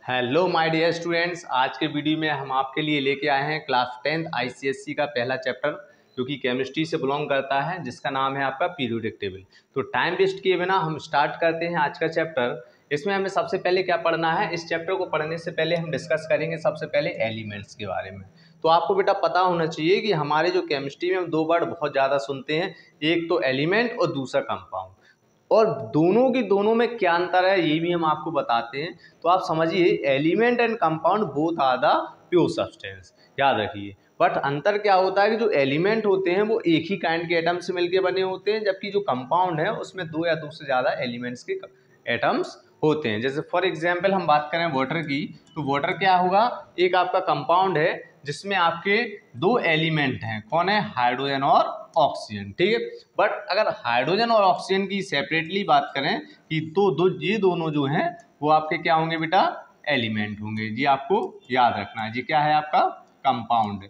Hello my dear students, आज के video में हम आपके लिए लेके आए हैं क्लास 10th आईसीएसई का पहला चैप्टर जो कि केमिस्ट्री से बिलोंग करता है, जिसका नाम है आपका पीरियोडिक टेबल। तो टाइम वेस्ट किए बिना हम स्टार्ट करते हैं आज का चैप्टर। इसमें हमें सबसे पहले क्या पढ़ना है, इस चैप्टर को पढ़ने से पहले हम डिस्कस करेंगे सबसे पहले एलिमेंट्स के बारे में। तो आपको बेटा पता होना चाहिए कि हमारे जो केमिस्ट्री में हम दो वर्ड बहुत ज़्यादा सुनते हैं, एक तो एलिमेंट और दूसरा कंपाउंड, और दोनों में क्या अंतर है ये भी हम आपको बताते हैं। तो आप समझिए, element and compound both are the pure substance, याद रखिए। बट अंतर क्या होता है कि जो एलिमेंट होते हैं वो एक ही काइंड के एटम से मिलके बने होते हैं, जबकि जो कंपाउंड है उसमें दो या दो से ज़्यादा एलिमेंट्स के एटम्स होते हैं। जैसे फॉर एग्जाम्पल हम बात करें वाटर की, तो वाटर क्या होगा, एक आपका कंपाउंड है जिसमें आपके दो एलिमेंट हैं, कौन है, हाइड्रोजन और ऑक्सीजन, ठीक है। बट अगर हाइड्रोजन और ऑक्सीजन की सेपरेटली बात करें कि ये दोनों जो हैं वो आपके क्या होंगे बेटा, एलिमेंट होंगे जी, आपको याद रखना है जी, क्या है आपका कंपाउंड।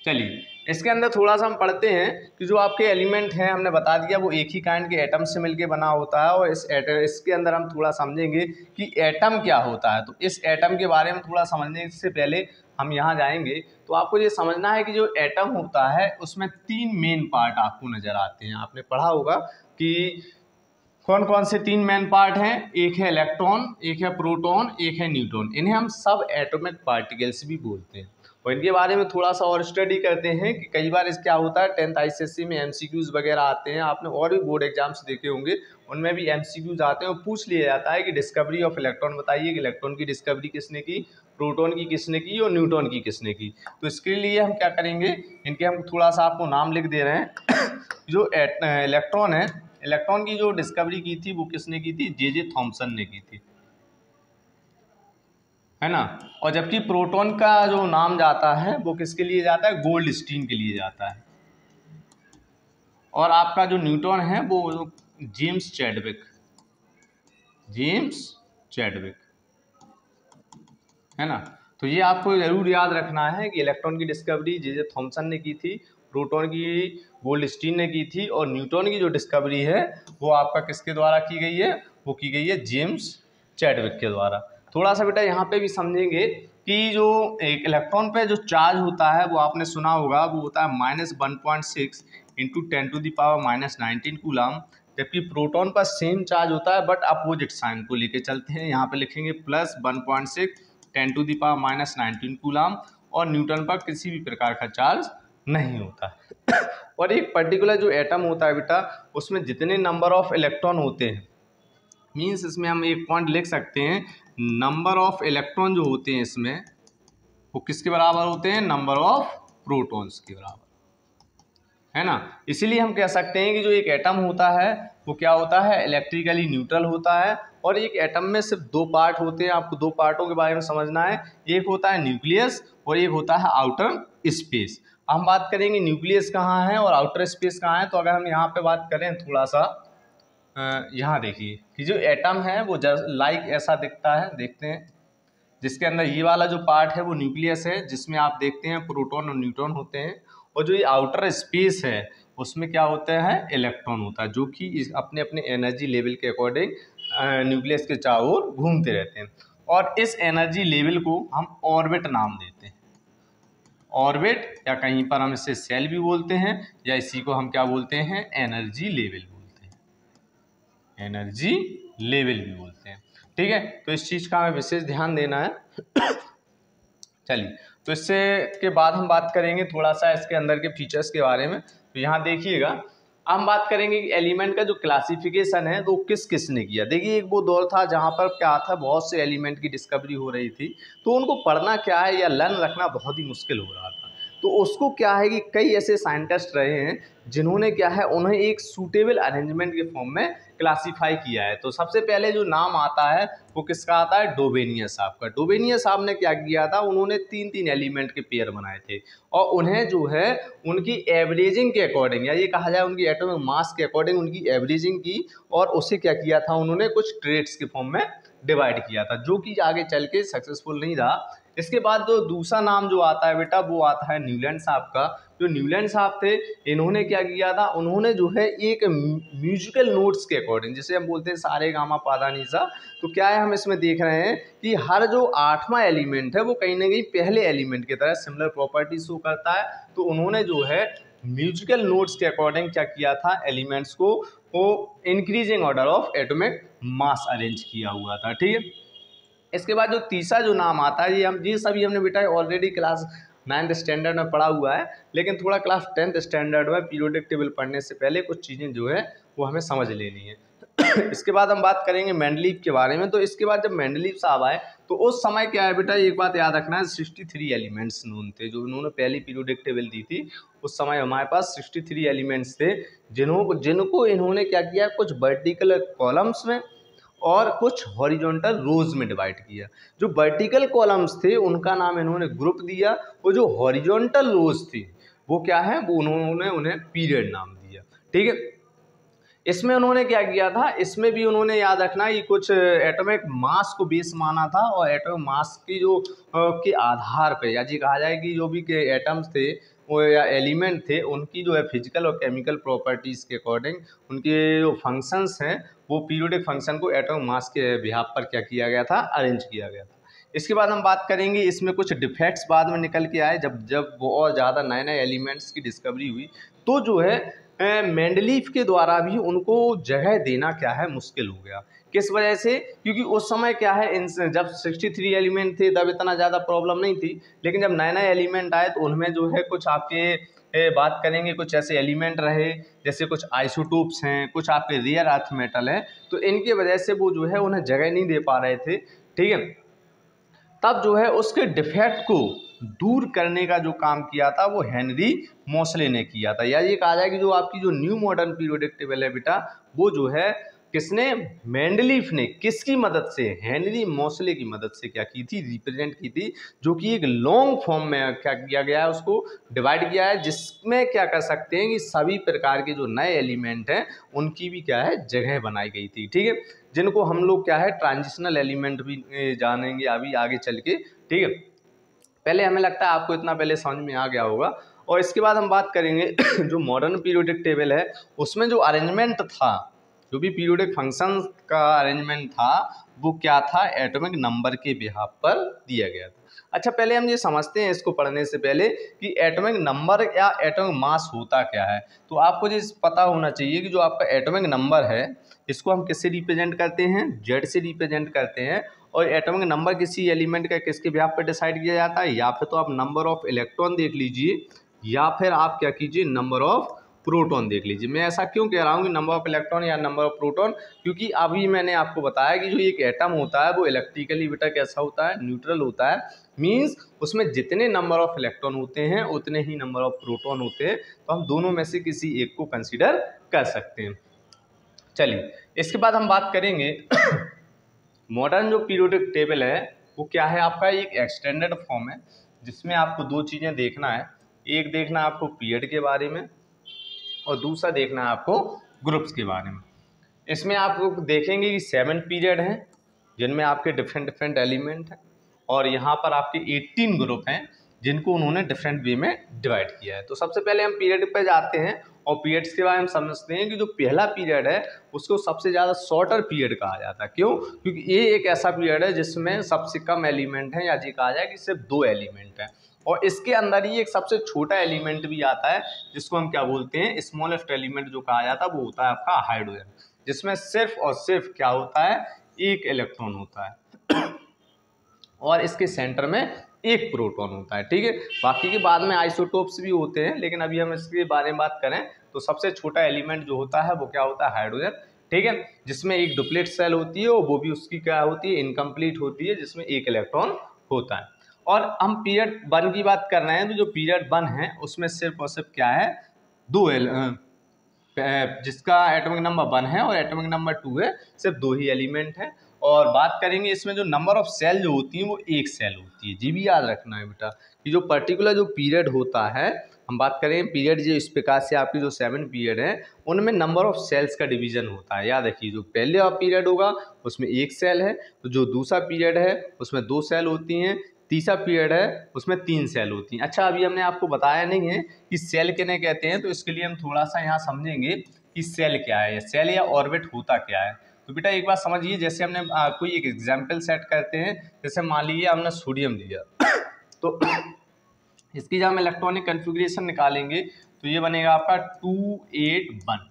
चलिए इसके अंदर थोड़ा सा हम पढ़ते हैं कि जो आपके एलिमेंट हैं, हमने बता दिया वो एक ही काइंड के एटम से मिलके बना होता है, और इसके अंदर हम थोड़ा समझेंगे कि एटम क्या होता है। तो इस एटम के बारे में थोड़ा समझने से पहले हम यहाँ जाएंगे, तो आपको ये समझना है कि जो एटम होता है उसमें तीन मेन पार्ट आपको नज़र आते हैं। आपने पढ़ा होगा कि कौन कौन से तीन मेन पार्ट हैं, एक है इलेक्ट्रॉन, एक है प्रोटॉन, एक है न्यूट्रॉन। इन्हें हम सब एटॉमिक पार्टिकल्स भी बोलते हैं, और इनके बारे में थोड़ा सा और स्टडी करते हैं कि कई बार इस क्या होता है 10th आईसीएसई में एमसीक्यूज वगैरह आते हैं। आपने और भी बोर्ड एग्जाम्स देखे होंगे, उनमें भी एमसीक्यूज आते हैं और पूछ लिया जाता है कि डिस्कवरी ऑफ इलेक्ट्रॉन बताइए कि इलेक्ट्रॉन की डिस्कवरी किसने की, प्रोटॉन की किसने की और न्यूट्रॉन की किसने की। तो इसके लिए हम क्या करेंगे, इनके हम थोड़ा सा आपको नाम लिख दे रहे हैं। जो इलेक्ट्रॉन है, इलेक्ट्रॉन की जो डिस्कवरी की थी वो किसने की थी, जे थॉमसन ने की थी, है ना। और जबकि प्रोटॉन का जो नाम जाता है वो किसके लिए जाता है, गोल्डस्टीन के लिए जाता है। और आपका जो न्यूट्रॉन है वो जेम्स चैडविक, है ना। तो ये आपको जरूर याद रखना है कि इलेक्ट्रॉन की डिस्कवरी जे थॉमसन ने की थी, प्रोटॉन की गोल्डस्टीन ने की थी, और न्यूट्रॉन की जो डिस्कवरी है वो आपका किसके द्वारा की गई है, वो की गई है जेम्स चैडविक के द्वारा। थोड़ा सा बेटा यहाँ पे भी समझेंगे कि जो एक इलेक्ट्रॉन पे जो चार्ज होता है वो आपने सुना होगा, वो होता है -1.6 इंटू 10⁻⁻19 कूलम, जबकि प्रोटॉन पर सेम चार्ज होता है बट अपोजिट साइन को लेके चलते हैं। यहाँ पे लिखेंगे +1.6 10⁻⁻19 कूलम, और न्यूटन पर किसी भी प्रकार का चार्ज नहीं होता। और एक पर्टिकुलर जो एटम होता है बेटा, उसमें जितने नंबर ऑफ इलेक्ट्रॉन होते हैं, मीन्स इसमें हम एक पॉइंट लिख सकते हैं, नंबर ऑफ इलेक्ट्रॉन जो होते हैं इसमें वो किसके बराबर होते हैं, नंबर ऑफ प्रोटॉन्स के बराबर, है ना। इसीलिए हम कह सकते हैं कि जो एक एटम होता है वो क्या होता है, इलेक्ट्रिकली न्यूट्रल होता है। और एक एटम में सिर्फ दो पार्ट होते हैं, आपको दो पार्टों के बारे में समझना है, एक होता है न्यूक्लियस और एक होता है आउटर स्पेस। हम बात करेंगे न्यूक्लियस कहाँ है और आउटर स्पेस कहाँ है। तो अगर हम यहाँ पे बात करें थोड़ा सा, यहाँ देखिए कि जो एटम है वो लाइक ऐसा दिखता है, देखते हैं, जिसके अंदर ये वाला जो पार्ट है वो न्यूक्लियस है, जिसमें आप देखते हैं प्रोटॉन और न्यूट्रॉन होते हैं, और जो ये आउटर स्पेस है उसमें क्या होता है, इलेक्ट्रॉन होता है, जो कि अपने अपने एनर्जी लेवल के अकॉर्डिंग न्यूक्लियस के चारों ओर घूमते रहते हैं। और इस एनर्जी लेवल को हम ऑर्बिट नाम देते हैं, ऑर्बिट, या कहीं पर हम इसे सेल भी बोलते हैं, या इसी को हम क्या बोलते हैं, एनर्जी लेवल बोलते हैं, एनर्जी लेवल भी बोलते हैं, ठीक है। तो इस चीज़ का हमें विशेष ध्यान देना है। चलिए, तो इससे के बाद हम बात करेंगे थोड़ा सा इसके अंदर के फीचर्स के बारे में। तो यहाँ देखिएगा, हम बात करेंगे कि एलिमेंट का जो क्लासिफिकेशन है वो किस किस ने किया। देखिए, एक वो दौर था जहाँ पर क्या था, बहुत से एलिमेंट की डिस्कवरी हो रही थी, तो उनको पढ़ना क्या है या लर्न रखना बहुत ही मुश्किल हो रहा था। तो उसको क्या है कि कई ऐसे साइंटिस्ट रहे हैं जिन्होंने क्या है, उन्हें एक सूटेबल अरेंजमेंट के फॉर्म में क्लासीफाई किया है। तो सबसे पहले जो नाम आता है वो किसका आता है, डोबेनियस साहब का। डोबेनियस साहब ने क्या किया था, उन्होंने तीन तीन एलिमेंट के पेयर बनाए थे, और उन्हें जो है उनकी एवरेजिंग के अकॉर्डिंग, या ये कहा जाए उनकी एटॉमिक मास के अकॉर्डिंग उनकी एवरेजिंग की, और उसे क्या किया था, उन्होंने कुछ ट्रेड्स के फॉर्म में डिवाइड किया था, जो कि आगे चल के सक्सेसफुल नहीं रहा। इसके बाद जो दूसरा नाम जो आता है बेटा वो आता है न्यूलैंड साहब का। जो न्यूलैंड साहब थे, इन्होंने क्या किया था, उन्होंने जो है एक म्यूजिकल नोट्स के अकॉर्डिंग, जिसे हम बोलते हैं सारे गामा पादा नीसा, तो क्या है हम इसमें देख रहे हैं कि हर जो 8वां एलिमेंट है वो कहीं ना कहीं पहले एलिमेंट की तरह सिमिलर प्रॉपर्टी शो करता है। तो उन्होंने जो है म्यूजिकल नोट्स के अकॉर्डिंग क्या किया था, एलिमेंट्स को वो increasing order of atomic mass arrange किया हुआ था। ठीक है, इसके बाद जो तीसरा जो नाम आता है, ये सभी हमने बेटा ऑलरेडी क्लास 9th स्टैंडर्ड में पढ़ा हुआ है, लेकिन थोड़ा क्लास 10th स्टैंडर्ड में पीरियोडिक टेबल पढ़ने से पहले कुछ चीज़ें जो है वो हमें समझ लेनी है। इसके बाद हम बात करेंगे मेंडलीव के बारे में। तो इसके बाद जब मेंडलीव साहब आए तो उस समय क्या है बेटा, एक बात याद रखना है, 63 एलिमेंट्स नोन थे। जो उन्होंने पहली पीरियोडिक टेबल दी थी उस समय हमारे पास 63 एलिमेंट्स थे, जिनको इन्होंने क्या किया, कुछ वर्टिकल कॉलम्स में और कुछ हॉरिजॉन्टल रोज में डिवाइड किया। जो वर्टिकल कॉलम्स थे उनका नाम इन्होंने ग्रुप दिया, और जो हॉरिजॉन्टल रोज थी वो क्या है, वो उन्होंने उन्हें पीरियड नाम दिया। ठीक है, इसमें उन्होंने क्या किया था, इसमें भी उन्होंने याद रखना कि कुछ एटॉमिक मास को बेस माना था, और एटॉमिक मास की जो के आधार पे, या जी कहा जाए कि जो भी के एटम्स थे वो या एलिमेंट थे, उनकी जो है फिजिकल और केमिकल प्रॉपर्टीज़ के अकॉर्डिंग उनके जो फंक्शंस हैं वो पीरियोडिक फंक्शन को एटॉमिक मास के बिहाफ पर क्या किया गया था, अरेंज किया गया था। इसके बाद हम बात करेंगे, इसमें कुछ डिफेक्ट्स बाद में निकल के आए, जब बहुत ज़्यादा नए नए एलिमेंट्स की डिस्कवरी हुई, तो जो है मेंडलीव के द्वारा भी उनको जगह देना क्या है, मुश्किल हो गया। किस वजह से, क्योंकि उस समय क्या है, जब 63 एलिमेंट थे तब इतना ज़्यादा प्रॉब्लम नहीं थी, लेकिन जब नए नए एलिमेंट आए तो उनमें जो है कुछ आपके बात करेंगे, कुछ ऐसे एलिमेंट रहे जैसे कुछ आइसोटोप्स हैं, कुछ आपके रियर अर्थ मेटल हैं, तो इनकी वजह से वो जो है उन्हें जगह नहीं दे पा रहे थे। ठीक है, तब जो है उसके डिफेक्ट को दूर करने का जो काम किया था वो हेनरी मोसले ने किया था। या ये कहा जाए कि जो आपकी जो न्यू मॉडर्न पीरियोडिक टेबल है बेटा, वो जो है किसने, मेंडलीफ ने किसकी मदद से, हेनरी मोसले की मदद से क्या की थी, रिप्रेजेंट की थी, जो कि एक लॉन्ग फॉर्म में क्या किया गया है, उसको डिवाइड किया है, जिसमें क्या कर सकते हैं कि सभी प्रकार के जो नए एलिमेंट हैं उनकी भी क्या है, जगह बनाई गई थी। ठीक है, जिनको हम लोग क्या है, ट्रांजिशनल एलिमेंट भी जानेंगे अभी आगे चल के। ठीक है, पहले हमें लगता है आपको इतना पहले समझ में आ गया होगा। और इसके बाद हम बात करेंगे जो मॉडर्न पीरियोडिक टेबल है उसमें जो अरेंजमेंट था, जो भी पीरियोडिक फंक्शन का अरेंजमेंट था वो क्या था, एटॉमिक नंबर के बिहाफ पर दिया गया था। अच्छा, पहले हम ये समझते हैं इसको पढ़ने से पहले कि एटॉमिक नंबर या एटॉमिक मास होता क्या है। तो आपको ये पता होना चाहिए कि जो आपका एटॉमिक नंबर है इसको हम किससे रिप्रेजेंट करते हैं, जेड से रिप्रेजेंट करते हैं। और एटॉमिक नंबर किसी एलिमेंट का किसके बिहाफ पर डिसाइड किया जाता है, या फिर तो आप नंबर ऑफ इलेक्ट्रॉन देख लीजिए, या फिर आप क्या कीजिए, नंबर ऑफ प्रोटॉन देख लीजिए। मैं ऐसा क्यों कह रहा हूँ कि नंबर ऑफ इलेक्ट्रॉन या नंबर ऑफ प्रोटॉन, क्योंकि अभी मैंने आपको बताया कि जो एक एटम होता है वो इलेक्ट्रिकली बेटा कैसा होता है, न्यूट्रल होता है। मींस उसमें जितने नंबर ऑफ इलेक्ट्रॉन होते हैं उतने ही नंबर ऑफ प्रोटॉन होते हैं, तो हम दोनों में से किसी एक को कंसिडर कर सकते हैं। चलिए, इसके बाद हम बात करेंगे मॉडर्न जो पीरियोडिक टेबल है वो क्या है, आपका एक एक्सटेंडेड फॉर्म है, जिसमें आपको दो चीज़ें देखना है। एक देखना है आपको पीरियड के बारे में, और दूसरा देखना है आपको ग्रुप्स के बारे में। इसमें आप लोग देखेंगे कि 7 पीरियड हैं जिनमें आपके डिफरेंट डिफरेंट एलिमेंट हैं, और यहाँ पर आपके 18 ग्रुप हैं जिनको उन्होंने डिफरेंट वे में डिवाइड किया है। तो सबसे पहले हम पीरियड पे जाते हैं, और पीरियड्स के बारे में समझते हैं कि जो पहला पीरियड है उसको सबसे ज़्यादा शॉर्टर पीरियड कहा जाता है। क्यों, क्योंकि ये एक ऐसा पीरियड है जिसमें सबसे कम एलिमेंट हैं, या जी कहा जाए कि सिर्फ 2 एलिमेंट हैं, और इसके अंदर ही एक सबसे छोटा एलिमेंट भी आता है जिसको हम क्या बोलते हैं, स्मॉलेस्ट एलिमेंट जो कहा जाता है वो होता है आपका हाइड्रोजन, जिसमें सिर्फ और सिर्फ क्या होता है, 1 इलेक्ट्रॉन होता है, और इसके सेंटर में 1 प्रोटॉन होता है। ठीक है, बाकी के बाद में आइसोटोप्स भी होते हैं, लेकिन अभी हम इसके बारे में बात करें तो सबसे छोटा एलिमेंट जो होता है वो क्या होता है, हाइड्रोजन। ठीक है, जिसमें एक डुप्लेट सेल होती है, और वो भी उसकी क्या होती है, इनकम्प्लीट होती है, जिसमें 1 इलेक्ट्रॉन होता है। और हम पीरियड 1 की बात कर रहे हैं, तो जो पीरियड 1 है उसमें सिर्फ और सिर्फ क्या है, 2 जिसका एटॉमिक नंबर 1 है और एटॉमिक नंबर 2 है, सिर्फ 2 ही एलिमेंट हैं। और बात करेंगे इसमें जो नंबर ऑफ सेल जो होती है वो 1 सेल होती है। जी भी याद रखना है बेटा कि जो पर्टिकुलर जो पीरियड होता है हम बात करें पीरियड, जो इस प्रकार से आपकी जो 7 पीरियड है उनमें नंबर ऑफ सेल्स का डिवीजन होता है। याद रखिए, जो पहले वाला पीरियड होगा उसमें 1 सेल है, तो जो दूसरा पीरियड है उसमें 2 सेल होती हैं, तीसरा पीरियड है उसमें 3 सेल होती हैं। अच्छा, अभी हमने आपको बताया नहीं है कि सेल किन्हें कहते हैं, तो इसके लिए हम थोड़ा सा यहाँ समझेंगे कि सेल क्या है, सेल या ऑर्बिट होता क्या है। तो बेटा एक बात समझिए, जैसे हमने कोई एक एग्जाम्पल सेट करते हैं, जैसे मान लीजिए हमने सोडियम लिया तो इसकी जब हम इलेक्ट्रॉनिक कन्फिग्रेशन निकालेंगे तो ये बनेगा आपका 281,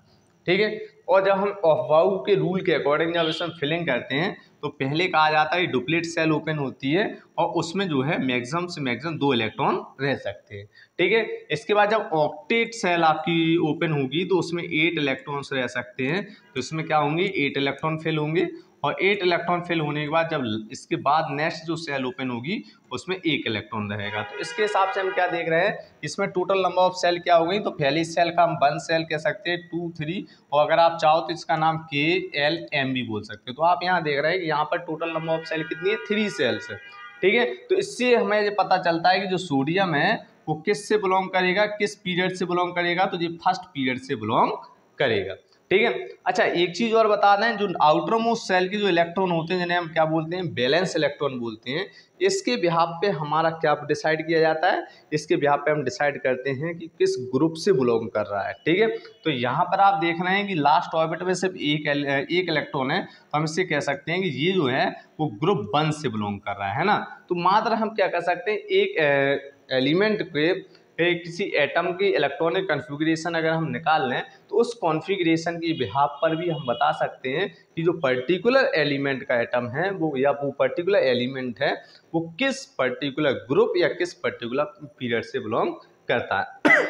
ठीक है। और जब हम ऑफ-बाउ के रूल के अकॉर्डिंग जब इसमें फिलिंग करते हैं तो पहले कहा जाता है डुप्लेट सेल ओपन होती है और उसमें जो है मैक्सिमम से मैक्सिमम 2 इलेक्ट्रॉन रह सकते हैं, ठीक है। इसके बाद जब ऑक्टेट सेल आपकी ओपन होगी तो उसमें 8 इलेक्ट्रॉन्स रह सकते हैं, तो इसमें क्या होंगे 8 इलेक्ट्रॉन फिल होंगे। और 8 इलेक्ट्रॉन फिल होने के बाद जब इसके बाद नेक्स्ट जो सेल ओपन होगी उसमें 1 इलेक्ट्रॉन रहेगा। तो इसके हिसाब से हम क्या देख रहे हैं, इसमें टोटल नंबर ऑफ सेल क्या हो गई, तो पहली सेल का हम 1 सेल कह सकते हैं, 2, 3, और अगर आप चाहो तो इसका नाम KLM भी बोल सकते हो। तो आप यहाँ देख रहे हैं कि यहाँ पर टोटल नंबर ऑफ सेल कितनी है, 3 सेल्स है, ठीक है। तो इससे हमें ये पता चलता है कि जो सोडियम है वो किस से बिलोंग करेगा, किस पीरियड से बिलोंग करेगा, तो ये फर्स्ट पीरियड से बिलोंग करेगा, ठीक है। अच्छा, एक चीज़ और बता दें, जो आउटर मोस्ट सेल के जो इलेक्ट्रॉन होते हैं जिन्हें हम क्या बोलते हैं, बैलेंस इलेक्ट्रॉन बोलते हैं, इसके बिहाफ पे हमारा क्या डिसाइड किया जाता है, इसके बिहाफ पे हम डिसाइड करते हैं कि किस ग्रुप से बिलोंग कर रहा है, ठीक है। तो यहाँ पर आप देख रहे हैं कि लास्ट ऑर्बिट में सिर्फ एक इलेक्ट्रॉन है, तो हम इससे कह सकते हैं कि ये जो है वो ग्रुप 1 से बिलोंग कर रहा है ना। तो मात्र हम क्या कर सकते हैं, एक एलिमेंट के किसी एटम की इलेक्ट्रॉनिक कॉन्फ़िगरेशन अगर हम निकाल लें तो उस कॉन्फ़िगरेशन की बिहाफ पर भी हम बता सकते हैं कि जो पर्टिकुलर एलिमेंट का एटम है वो, या वो पर्टिकुलर एलिमेंट है वो किस पर्टिकुलर ग्रुप या किस पर्टिकुलर पीरियड से बिलोंग करता है।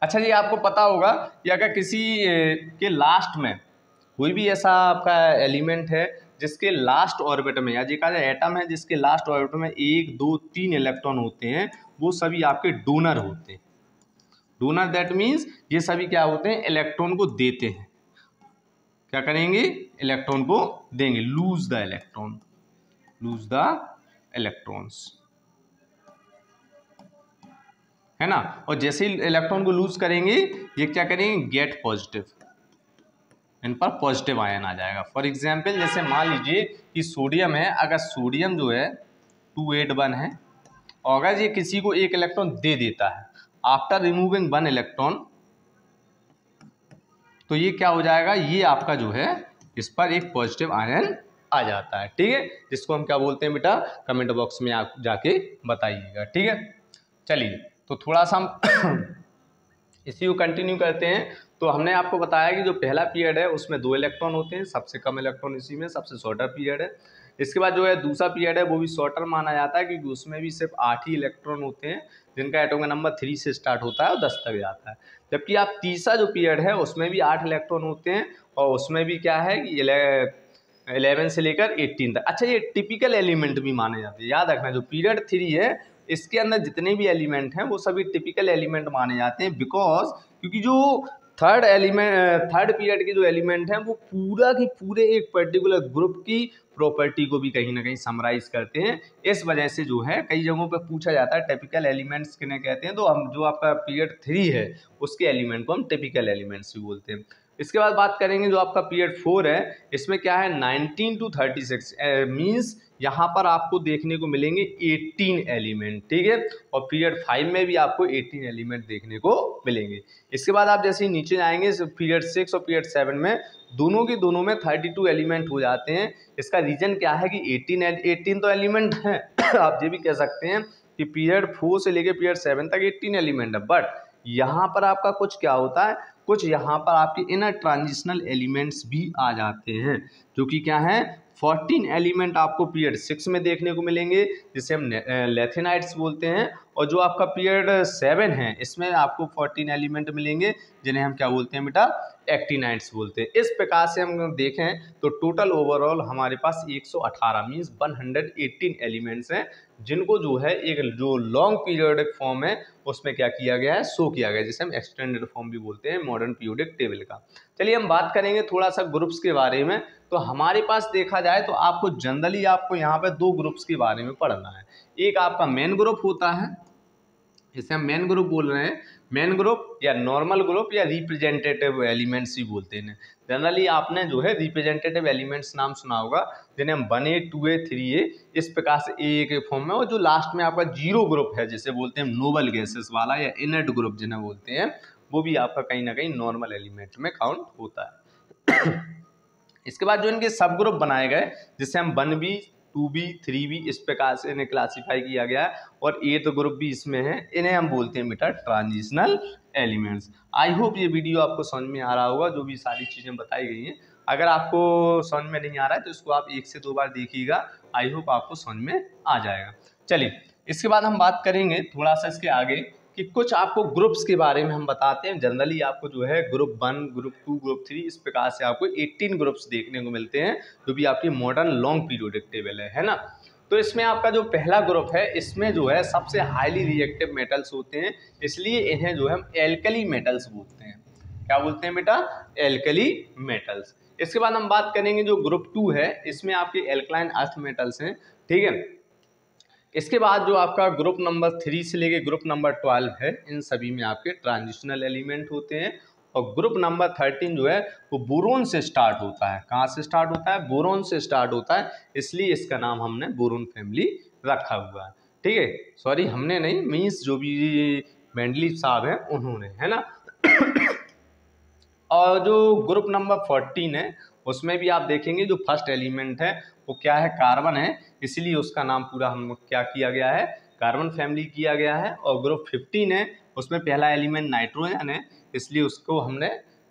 अच्छा जी, आपको पता होगा कि अगर किसी के लास्ट में कोई भी ऐसा आपका एलिमेंट है जिसके लास्ट ऑर्बिट में, या जिसका एटम है जिसके लास्ट ऑर्बिट में 1, 2, 3 इलेक्ट्रॉन होते हैं, वो सभी आपके डोनर होते हैं। डोनर दैट मीन्स ये सभी क्या होते हैं, इलेक्ट्रॉन को देते हैं। क्या करेंगे, इलेक्ट्रॉन को देंगे, lose the electron, lose the electrons, है ना। और जैसे ही इलेक्ट्रॉन को लूज करेंगे ये क्या करेंगे, गेट पॉजिटिव, इन पर पॉजिटिव आयन आ जाएगा। फॉर एग्जाम्पल जैसे मान लीजिए कि सोडियम है, अगर सोडियम जो है 281 है और अगर ये किसी को 1 इलेक्ट्रॉन दे देता है आफ्टर रिमूविंग 1 इलेक्ट्रॉन, तो ये क्या हो जाएगा, ये आपका जो है इस पर एक पॉजिटिव आयन आ जाता है, ठीक है। जिसको हम क्या बोलते हैं बेटा, कमेंट बॉक्स में आप जाके बताइएगा, ठीक है। चलिए, तो थोड़ा सा हम इसी को कंटिन्यू करते हैं। तो हमने आपको बताया कि जो पहला पीरियड है उसमें 2 इलेक्ट्रॉन होते हैं, सबसे कम इलेक्ट्रॉन इसी में, सबसे शॉर्टर पीरियड है। इसके बाद जो है दूसरा पीरियड है वो भी शॉर्टर माना जाता है क्योंकि उसमें भी सिर्फ 8 ही इलेक्ट्रॉन होते हैं, जिनका एटॉमिक नंबर 3 से स्टार्ट होता है और 10 तक जाता है। जबकि आप तीसरा जो पीरियड है उसमें भी 8 इलेक्ट्रॉन होते हैं और उसमें भी क्या है कि 11 से लेकर 18 तक। अच्छा, ये टिपिकल एलिमेंट भी माने जाते हैं, याद रखना। जो पीरियड 3 है इसके अंदर जितने भी एलिमेंट हैं वो सभी टिपिकल एलिमेंट माने जाते हैं, बिकॉज क्योंकि जो थर्ड पीरियड के जो एलिमेंट हैं वो पूरा की पूरे एक पर्टिकुलर ग्रुप की प्रॉपर्टी को भी कहीं ना कहीं समराइज करते हैं। इस वजह से जो है कई जगहों पर पूछा जाता है टिपिकल एलिमेंट्स किन्हें कहते हैं, तो हम जो आपका पीरियड 3 है उसके एलिमेंट को हम टिपिकल एलिमेंट्स भी बोलते हैं। इसके बाद बात करेंगे जो आपका पीरियड 4 है, इसमें क्या है 19 to 36 मीन्स यहाँ पर आपको देखने को मिलेंगे 18 एलिमेंट, ठीक है। और पीरियड 5 में भी आपको 18 एलिमेंट देखने को मिलेंगे। इसके बाद आप जैसे ही नीचे जाएंगे पीरियड 6 और पीरियड 7 में दोनों के दोनों में 32 एलिमेंट हो जाते हैं। इसका रीजन क्या है कि 18 तो एलिमेंट हैं आप ये भी कह सकते हैं कि पीरियड 4 से लेकर पीरियड 7 तक 18 एलिमेंट है, बट यहाँ पर आपका कुछ क्या होता है, कुछ यहाँ पर आपके इनर ट्रांजिशनल एलिमेंट्स भी आ जाते हैं, जो कि क्या है 14 एलिमेंट आपको पीरियड 6 में देखने को मिलेंगे जिसे हम लेथेनाइट्स बोलते हैं। और जो आपका पीरियड 7 है इसमें आपको 14 एलिमेंट मिलेंगे जिन्हें हम क्या बोलते हैं बेटा, एक्टिनाइट्स बोलते हैं। इस प्रकार से हम देखें तो टोटल ओवरऑल हमारे पास 118 मीन्स 118 एलिमेंट्स हैं, जिनको जो है एक जो लॉन्ग पीरियोडिक फॉर्म है उसमें क्या किया गया है, शो किया गया है, जिसे हम एक्सटेंडेड फॉर्म भी बोलते हैं मॉडर्न पीरियोडिक टेबल का। चलिए हम बात करेंगे थोड़ा सा ग्रुप्स के बारे में। तो हमारे पास देखा जाए तो आपको जनरली आपको यहाँ पे 2 ग्रुप्स के बारे में पढ़ना है। एक आपका मेन ग्रुप होता है इसे हम मेन ग्रुप बोल रहे हैं। मेन ग्रुप या नॉर्मल ग्रुप या रिप्रेजेंटेटिव एलिमेंट्स ही बोलते हैं। जनरली आपने जो है रिप्रेजेंटेटिव एलिमेंट्स नाम सुना होगा, जिन्हें हम 1A 2A 3A इस प्रकार से ए के फॉर्म में, और जो लास्ट में आपका जीरो ग्रुप है जिसे बोलते हैं नोबल गैसेस वाला या इनर्ट ग्रुप जिन्हें बोलते हैं, वो भी आपका कहीं ना कहीं नॉर्मल एलिमेंट में काउंट होता है। इसके बाद जो इनके सब ग्रुप बनाए गए, जिसे हम 1B 2B 3B इस प्रकार से इन्हें क्लासीफाई किया गया है, और 8th ग्रुप भी इसमें है, इन्हें हम बोलते हैं बेटा ट्रांजिशनल एलिमेंट्स। आई होप ये वीडियो आपको समझ में आ रहा होगा, जो भी सारी चीज़ें बताई गई हैं। अगर आपको समझ में नहीं आ रहा है तो इसको आप 1 से 2 बार देखिएगा, आई होप आपको समझ में आ जाएगा। चलिए, इसके बाद हम बात करेंगे थोड़ा सा इसके आगे कि कुछ आपको ग्रुप्स के बारे में हम बताते हैं। जनरली आपको जो है ग्रुप 1, ग्रुप 2, ग्रुप 3 इस प्रकार से आपको 18 ग्रुप्स देखने को मिलते हैं, जो भी आपकी मॉडर्न लॉन्ग पीरियोडिक टेबल है ना। तो इसमें आपका जो पहला ग्रुप है, इसमें जो है सबसे हाईली रिएक्टिव मेटल्स होते हैं, इसलिए इन्हें जो है हम एल्कली मेटल्स बोलते हैं। क्या बोलते हैं बेटा? Alkali metals. इसके बाद हम बात करेंगे जो ग्रुप 2 है, इसमें आपके एल्कलाइन अर्थ मेटल्स हैं, ठीक है। इसके बाद जो आपका ग्रुप नंबर 3 से लेके ग्रुप नंबर 12 है, इन सभी में आपके ट्रांजिशनल एलिमेंट होते हैं। और ग्रुप नंबर 13 जो है वो बोरोन से स्टार्ट होता है। कहाँ से स्टार्ट होता है? बोरोन से स्टार्ट होता है, इसलिए इसका नाम हमने बोरोन फैमिली रखा हुआ है, ठीक है। सॉरी, हमने नहीं, मीन्स जो भी मेंडलीव साहब हैं उन्होंने, है ना। और जो ग्रुप नंबर 14 है, उसमें भी आप देखेंगे जो फर्स्ट एलिमेंट है वो क्या है? कार्बन है, इसलिए उसका नाम पूरा हम क्या किया गया है? कार्बन फैमिली किया गया है। और ग्रुप 15 है, उसमें पहला एलिमेंट नाइट्रोजन है, इसलिए उसको हमने,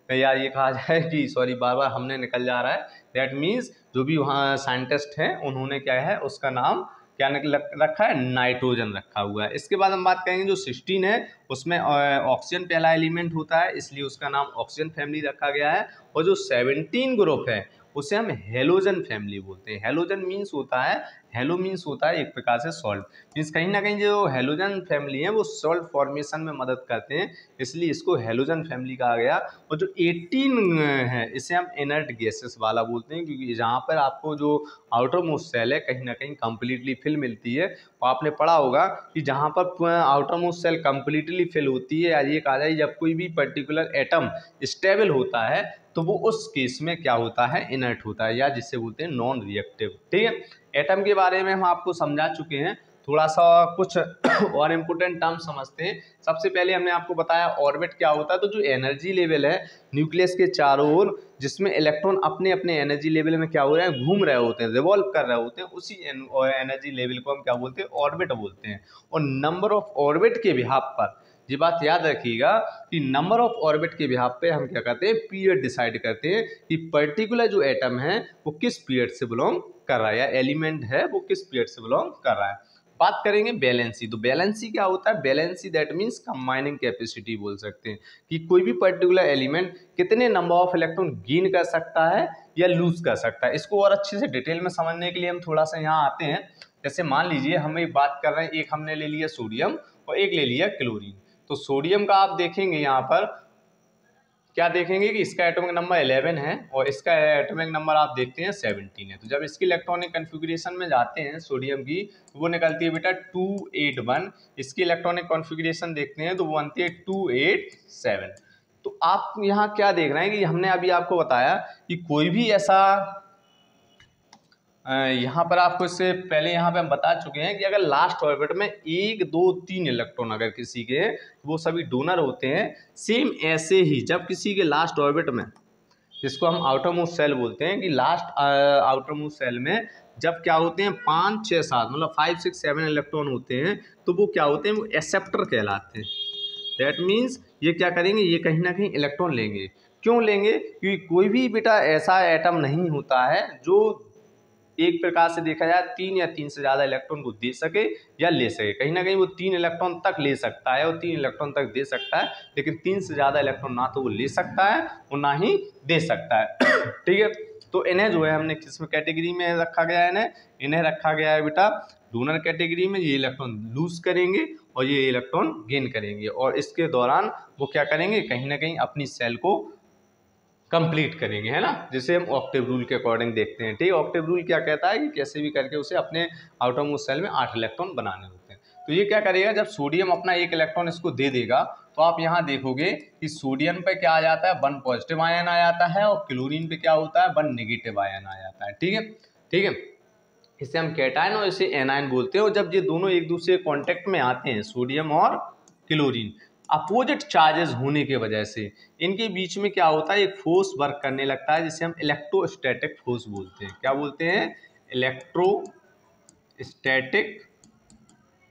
या ये कहा जाए कि सॉरी बार बार हमने निकल जा रहा है, दैट मीन्स जो भी वहाँ साइंटिस्ट हैं उन्होंने क्या है उसका नाम क्या रखा है? नाइट्रोजन रखा हुआ है। इसके बाद हम बात करेंगे जो 16 है, उसमें ऑक्सीजन पहला एलिमेंट होता है, इसलिए उसका नाम ऑक्सीजन फैमिली रखा गया है। और जो 17 ग्रुप है उसे हम हेलोजन फैमिली बोलते हैं। हेलोजन मीन्स होता है, हेलो मीन्स होता है एक प्रकार से सॉल्ट, मीन्स कहीं ना कहीं जो हेलोजन फैमिली है वो सॉल्ट फॉर्मेशन में मदद करते हैं, इसलिए इसको हेलोजन फैमिली कहा गया। और जो 18 है इसे हम इनर्ट गैसेस वाला बोलते हैं, क्योंकि जहाँ पर आपको जो आउटर मोस्ट सेल है कहीं ना कहीं कम्प्लीटली फिल मिलती है। और आपने पढ़ा होगा कि जहाँ पर outermost shell completely fill होती है, या ये कहा जाए जब कोई भी पर्टिकुलर एटम स्टेबल होता है तो वो उस केस में क्या होता है? इनर्ट होता है, या जिसे बोलते हैं नॉन रिएक्टिव, ठीक है। एटम के बारे में हम आपको समझा चुके हैं, थोड़ा सा कुछ और इम्पोर्टेंट टर्म समझते हैं। सबसे पहले हमने आपको बताया ऑर्बिट क्या होता है। तो जो एनर्जी लेवल है न्यूक्लियस के चारों ओर, जिसमें इलेक्ट्रॉन अपने अपने एनर्जी लेवल में क्या हो रहे हैं? घूम रहे होते हैं, रिवॉल्व कर रहे होते हैं, उसी एनर्जी लेवल को हम क्या बोलते हैं? ऑर्बिट बोलते हैं। और नंबर ऑफ ऑर्बिट के बिहाफ पर, ये बात याद रखिएगा कि नंबर ऑफ ऑर्बिट के बिहाफ पे हम क्या करते हैं? पीरियड डिसाइड करते हैं कि पर्टिकुलर जो एटम है वो किस पीरियड से बिलोंग कर रहा है, या एलिमेंट है वो किस पीरियड से बिलोंग कर रहा है। बात करेंगे बैलेंसी। तो बैलेंसी क्या होता है? Valency that means combining capacity बोल सकते हैं, कि कोई भी पर्टिकुलर एलिमेंट कितने नंबर ऑफ इलेक्ट्रॉन गेन कर सकता है या लूज कर सकता है। इसको और अच्छे से डिटेल में समझने के लिए हम थोड़ा सा यहाँ आते हैं। जैसे मान लीजिए हम एक बात कर रहे हैं, एक हमने ले लिया सोडियम और एक ले लिया क्लोरीन। तो सोडियम का आप देखेंगे यहाँ पर क्या देखेंगे कि इसका एटॉमिक नंबर 11 है और इसका एटॉमिक नंबर आप देखते हैं 17 है। तो जब इसकी इलेक्ट्रॉनिक कॉन्फ़िगरेशन में जाते हैं सोडियम की, तो वो निकलती है बेटा 281। इसकी इलेक्ट्रॉनिक कॉन्फ़िगरेशन देखते हैं तो वो बनती है 287। तो आप यहाँ क्या देख रहे हैं कि हमने अभी आपको बताया कि कोई भी ऐसा, यहाँ पर आपको इससे पहले यहाँ पे हम बता चुके हैं कि अगर लास्ट ऑर्बिट में 1 2 3 इलेक्ट्रॉन अगर किसी के, वो सभी डोनर होते हैं। सेम ऐसे ही जब किसी के लास्ट ऑर्बिट में, जिसको हम आउटर मोस्ट सेल बोलते हैं, कि लास्ट आउटर मोस्ट सेल में जब क्या होते हैं 5 6 7 मतलब 5 6 7 इलेक्ट्रॉन होते हैं, तो वो क्या होते हैं? वो एक्सेप्टर कहलाते हैं। दैट मीन्स ये क्या करेंगे? ये कहीं ना कहीं इलेक्ट्रॉन लेंगे। क्यों लेंगे? क्योंकि कोई भी बेटा ऐसा एटम नहीं होता है जो एक प्रकार से देखा जाए 3 या 3 से ज़्यादा इलेक्ट्रॉन को दे सके या ले सके। कहीं ना कहीं वो 3 इलेक्ट्रॉन तक ले सकता है और 3 इलेक्ट्रॉन तक दे सकता है, लेकिन 3 से ज़्यादा इलेक्ट्रॉन ना तो वो ले सकता है और ना ही दे सकता है। ठीक है, तो इन्हें जो है हमने किस कैटेगरी में रखा गया है? इन्हें रखा गया है बेटा डोनर कैटेगरी में। ये इलेक्ट्रॉन लूज करेंगे और ये इलेक्ट्रॉन गेन करेंगे, और इसके दौरान वो क्या करेंगे? कहीं ना कहीं अपनी सेल को कंप्लीट करेंगे, है ना, जिसे हम ऑक्टेव रूल के अकॉर्डिंग देखते हैं। ठीक है, ऑक्टेव रूल क्या कहता है कि कैसे भी करके उसे अपने आउटर मोस्ट सेल में 8 इलेक्ट्रॉन बनाने होते हैं। तो तो ये क्या करेगा, जब सोडियम अपना एक इलेक्ट्रॉन इसको दे देगा तो आप यहाँ देखोगे कि सोडियम पे क्या आ जाता है, 1 पॉजिटिव आयन आ जाता है और क्लोरीन पे क्या होता है, 1 नेगेटिव आयन आ जाता है। ठीक है, ठीक है। इसे हम कैटायन और इसे एनायन बोलते हैं। और जब ये दोनों एक दूसरे कॉन्टेक्ट में आते हैं, सोडियम और क्लोरीन, अपोजिट चार्जेस होने के वजह से इनके बीच में क्या होता है, एक फोर्स वर्क करने लगता है जिसे हम इलेक्ट्रोस्टैटिक फोर्स बोलते हैं। क्या बोलते हैं, इलेक्ट्रोस्टैटिक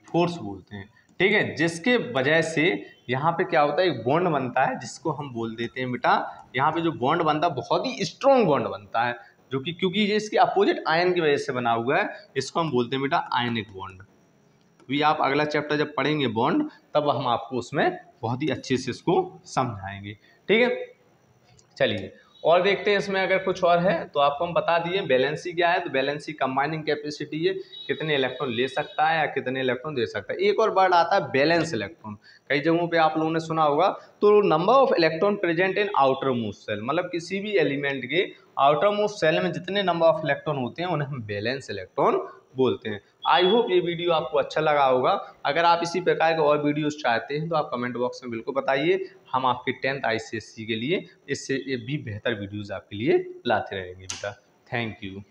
फोर्स बोलते हैं। ठीक है, जिसके वजह से यहाँ पे क्या होता है, एक बॉन्ड बनता है जिसको हम बोल देते हैं बेटा, यहाँ पे जो बॉन्ड बनता है बहुत ही स्ट्रॉन्ग बॉन्ड बनता है, जो कि क्योंकि ये इसके अपोजिट आयन की वजह से बना हुआ है, इसको हम बोलते हैं बेटा आयनिक बॉन्ड। भी आप अगला चैप्टर जब पढ़ेंगे बॉन्ड, तब हम आपको उसमें बहुत ही अच्छे से इसको समझाएंगे। ठीक है, चलिए और देखते हैं इसमें अगर कुछ और है तो आपको हम बता दिए। बैलेंसी क्या है, तो बैलेंसी कंबाइनिंग कैपेसिटी है, कितने इलेक्ट्रॉन ले सकता है या कितने इलेक्ट्रॉन दे सकता है। एक और वर्ड आता है बैलेंस इलेक्ट्रॉन, कई जगहों पे आप लोगों ने सुना होगा। तो number of electron present in outermost shell, मतलब किसी भी एलिमेंट के आउटर मोस्ट सेल में जितने नंबर ऑफ इलेक्ट्रॉन होते हैं उन्हें हम बैलेंस इलेक्ट्रॉन बोलते हैं। आई होप ये वीडियो आपको अच्छा लगा होगा। अगर आप इसी प्रकार के और वीडियोस चाहते हैं तो आप कमेंट बॉक्स में बिल्कुल बताइए, हम आपके 10th ICSE के लिए इससे भी बेहतर वीडियोस आपके लिए लाते रहेंगे बेटा। Thank you.